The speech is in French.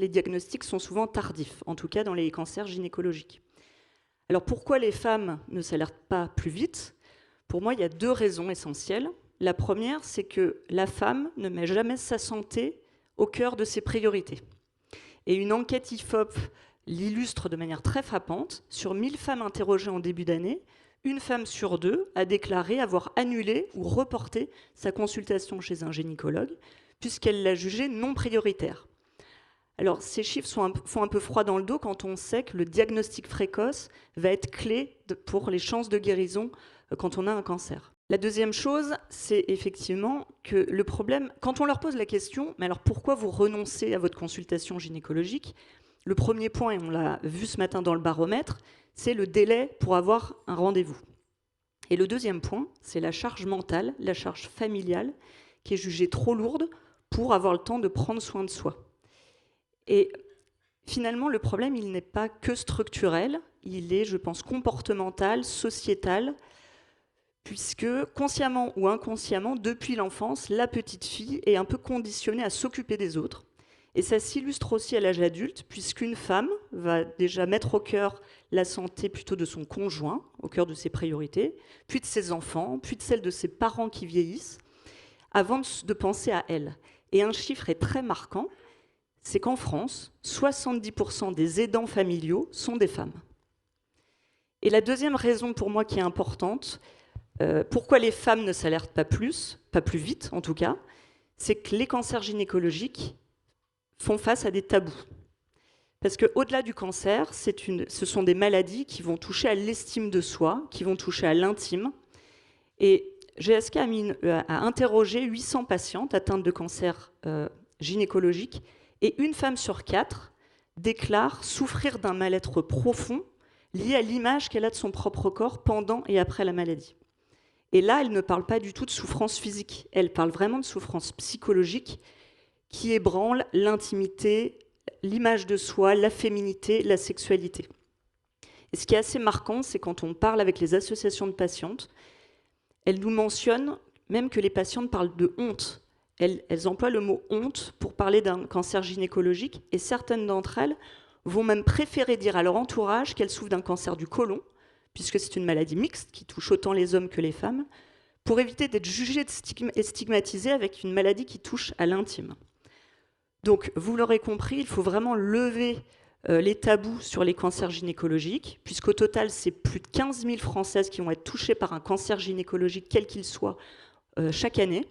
les diagnostics sont souvent tardifs, en tout cas dans les cancers gynécologiques. Alors pourquoi les femmes ne s'alertent pas plus vite? Pour moi, il y a deux raisons essentielles. La première, c'est que la femme ne met jamais sa santé au cœur de ses priorités. Et une enquête IFOP l'illustre de manière très frappante. Sur 1000 femmes interrogées en début d'année, une femme sur deux a déclaré avoir annulé ou reporté sa consultation chez un gynécologue, puisqu'elle l'a jugée non prioritaire. Alors, ces chiffres font un peu froid dans le dos quand on sait que le diagnostic précoce va être clé pour les chances de guérison quand on a un cancer. La deuxième chose, c'est effectivement que le problème, quand on leur pose la question, mais alors pourquoi vous renoncez à votre consultation gynécologique? Le premier point, et on l'a vu ce matin dans le baromètre, c'est le délai pour avoir un rendez-vous. Et le deuxième point, c'est la charge mentale, la charge familiale, qui est jugée trop lourde pour avoir le temps de prendre soin de soi. Et finalement, le problème, il n'est pas que structurel, il est, je pense, comportemental, sociétal, puisque consciemment ou inconsciemment, depuis l'enfance, la petite fille est un peu conditionnée à s'occuper des autres. Et ça s'illustre aussi à l'âge adulte, puisqu'une femme va déjà mettre au cœur la santé plutôt de son conjoint, au cœur de ses priorités, puis de ses enfants, puis de celle de ses parents qui vieillissent, avant de penser à elle. Et un chiffre est très marquant, c'est qu'en France, 70% des aidants familiaux sont des femmes. Et la deuxième raison pour moi qui est importante, pourquoi les femmes ne s'alertent pas plus vite en tout cas, c'est que les cancers gynécologiques font face à des tabous. Parce qu'au-delà du cancer, ce sont des maladies qui vont toucher à l'estime de soi, qui vont toucher à l'intime. Et GSK a interrogé 800 patientes atteintes de cancer gynécologique, et une femme sur 4 déclare souffrir d'un mal-être profond lié à l'image qu'elle a de son propre corps pendant et après la maladie. Et là, elle ne parle pas du tout de souffrance physique, elle parle vraiment de souffrance psychologique qui ébranle l'intimité, l'image de soi, la féminité, la sexualité. Et ce qui est assez marquant, c'est quand on parle avec les associations de patientes, elles nous mentionnent même que les patientes parlent de honte. Elles emploient le mot honte pour parler d'un cancer gynécologique, et certaines d'entre elles vont même préférer dire à leur entourage qu'elles souffrent d'un cancer du côlon, puisque c'est une maladie mixte qui touche autant les hommes que les femmes, pour éviter d'être jugées et stigmatisées avec une maladie qui touche à l'intime. Donc, vous l'aurez compris, il faut vraiment lever les tabous sur les cancers gynécologiques, puisqu'au total, c'est plus de 15 000 Françaises qui vont être touchées par un cancer gynécologique, quel qu'il soit, chaque année.